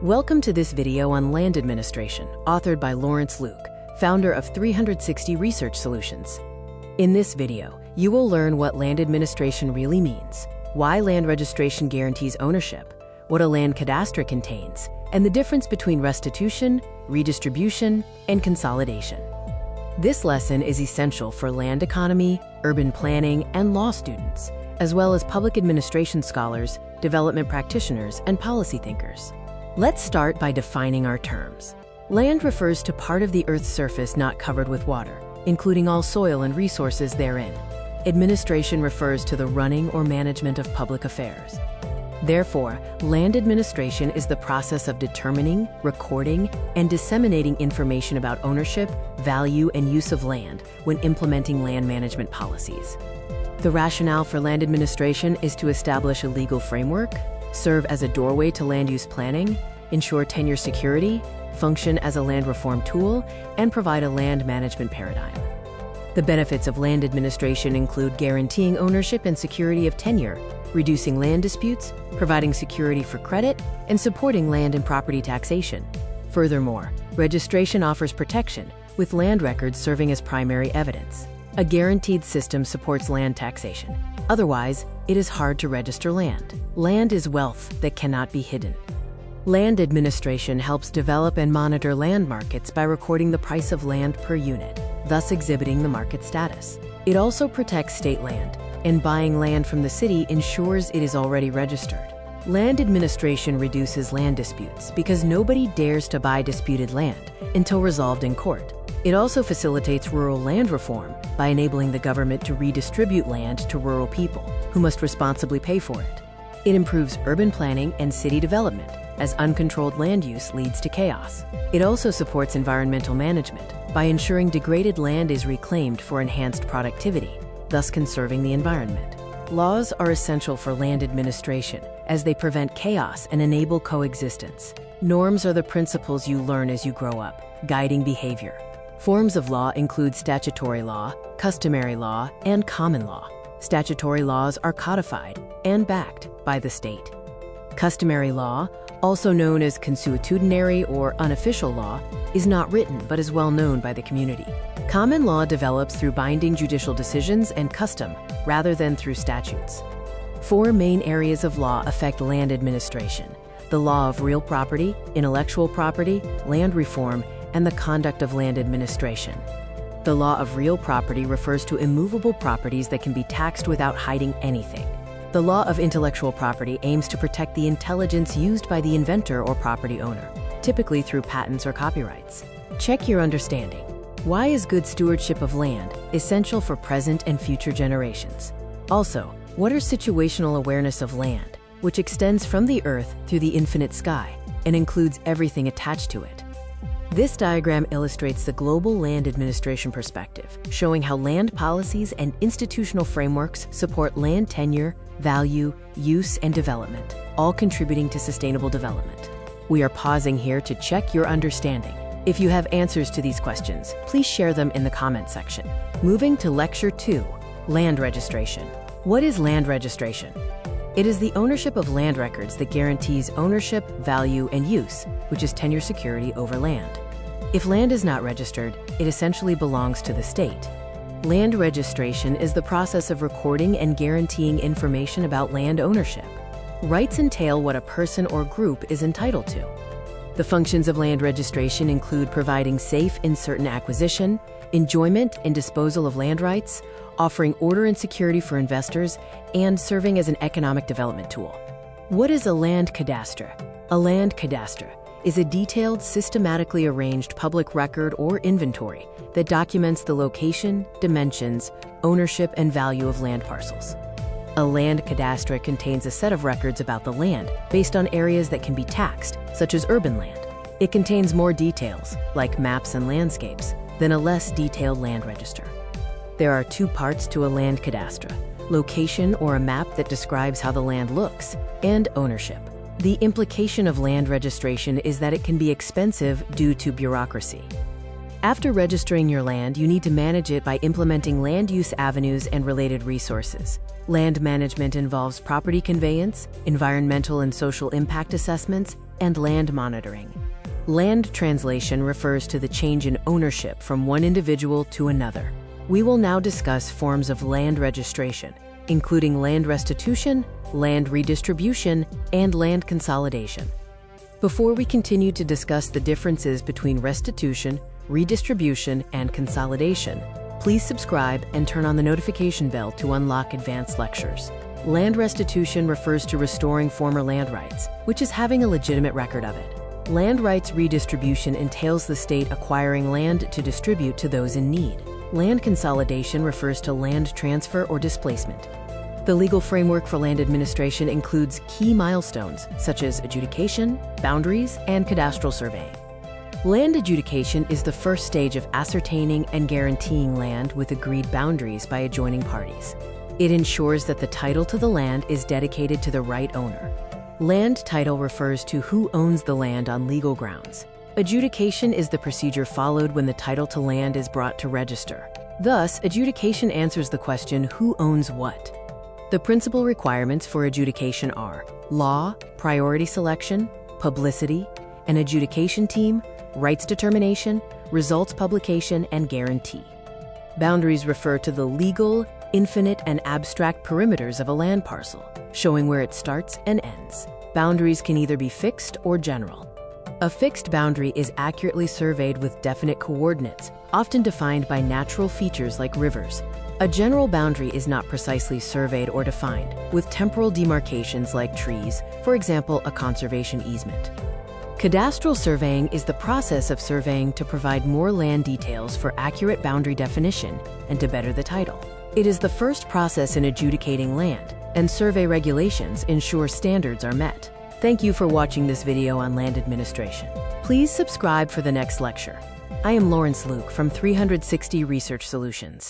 Welcome to this video on land administration, authored by Lawrence Luke, founder of 360 Research Solutions. In this video, you will learn what land administration really means, why land registration guarantees ownership, what a land cadastre contains, and the difference between restitution, redistribution, and consolidation. This lesson is essential for land economy, urban planning, and law students, as well as public administration scholars, development practitioners, and policy thinkers. Let's start by defining our terms. Land refers to part of the Earth's surface not covered with water, including all soil and resources therein. Administration refers to the running or management of public affairs. Therefore, land administration is the process of determining, recording, and disseminating information about ownership, value, and use of land when implementing land management policies. The rationale for land administration is to establish a legal framework, serve as a doorway to land use planning, ensure tenure security, function as a land reform tool, and provide a land management paradigm. The benefits of land administration include guaranteeing ownership and security of tenure, reducing land disputes, providing security for credit, and supporting land and property taxation. Furthermore, registration offers protection, with land records serving as primary evidence. A guaranteed system supports land taxation. Otherwise, it is hard to register land. Land is wealth that cannot be hidden. Land administration helps develop and monitor land markets by recording the price of land per unit, thus exhibiting the market status. It also protects state land, and buying land from the city ensures it is already registered. Land administration reduces land disputes because nobody dares to buy disputed land until resolved in court. It also facilitates rural land reform by enabling the government to redistribute land to rural people, who must responsibly pay for it. It improves urban planning and city development, as uncontrolled land use leads to chaos. It also supports environmental management by ensuring degraded land is reclaimed for enhanced productivity, thus conserving the environment. Laws are essential for land administration, as they prevent chaos and enable coexistence. Norms are the principles you learn as you grow up, guiding behavior. Forms of law include statutory law, customary law, and common law. Statutory laws are codified and backed by the state. Customary law, also known as consuetudinary or unofficial law, is not written but is well known by the community. Common law develops through binding judicial decisions and custom, rather than through statutes. Four main areas of law affect land administration: the law of real property, intellectual property, land reform, and the conduct of land administration. The law of real property refers to immovable properties that can be taxed without hiding anything. The law of intellectual property aims to protect the intelligence used by the inventor or property owner, typically through patents or copyrights. Check your understanding. Why is good stewardship of land essential for present and future generations? Also, what are situational awareness of land, which extends from the earth through the infinite sky and includes everything attached to it? This diagram illustrates the global land administration perspective, showing how land policies and institutional frameworks support land tenure, value, use, and development, all contributing to sustainable development. We are pausing here to check your understanding. If you have answers to these questions, please share them in the comment section. Moving to Lecture 2, Land Registration. What is land registration? It is the ownership of land records that guarantees ownership, value, and use, which is tenure security over land. If land is not registered, it essentially belongs to the state. Land registration is the process of recording and guaranteeing information about land ownership. Rights entail what a person or group is entitled to. The functions of land registration include providing safe and certain acquisition, enjoyment and disposal of land rights, offering order and security for investors, and serving as an economic development tool. What is a land cadastre? A land cadastre is a detailed, systematically arranged public record or inventory that documents the location, dimensions, ownership, and value of land parcels. A land cadastre contains a set of records about the land based on areas that can be taxed, such as urban land. It contains more details, like maps and landscapes, than a less detailed land register. There are two parts to a land cadastre: location, or a map that describes how the land looks, and ownership. The implication of land registration is that it can be expensive due to bureaucracy. After registering your land, you need to manage it by implementing land use avenues and related resources. Land management involves property conveyance, environmental and social impact assessments, and land monitoring. Land translation refers to the change in ownership from one individual to another. We will now discuss forms of land registration, including land restitution, land redistribution, and land consolidation. Before we continue to discuss the differences between restitution, redistribution, and consolidation, please subscribe and turn on the notification bell to unlock advanced lectures. Land restitution refers to restoring former land rights, which is having a legitimate record of it. Land rights redistribution entails the state acquiring land to distribute to those in need. Land consolidation refers to land transfer or displacement. The legal framework for land administration includes key milestones such as adjudication, boundaries, and cadastral surveying. Land adjudication is the first stage of ascertaining and guaranteeing land with agreed boundaries by adjoining parties. It ensures that the title to the land is dedicated to the right owner. Land title refers to who owns the land on legal grounds. Adjudication is the procedure followed when the title to land is brought to register. Thus, adjudication answers the question, who owns what? The principal requirements for adjudication are law, priority selection, publicity, an adjudication team, rights determination, results publication, and guarantee. Boundaries refer to the legal, infinite, and abstract perimeters of a land parcel, showing where it starts and ends. Boundaries can either be fixed or general. A fixed boundary is accurately surveyed with definite coordinates, often defined by natural features like rivers. A general boundary is not precisely surveyed or defined, with temporal demarcations like trees, for example, a conservation easement. Cadastral surveying is the process of surveying to provide more land details for accurate boundary definition and to better the title. It is the first process in adjudicating land, and survey regulations ensure standards are met. Thank you for watching this video on land administration. Please subscribe for the next lecture. I am Lawrence Luke from 360 Research Solutions.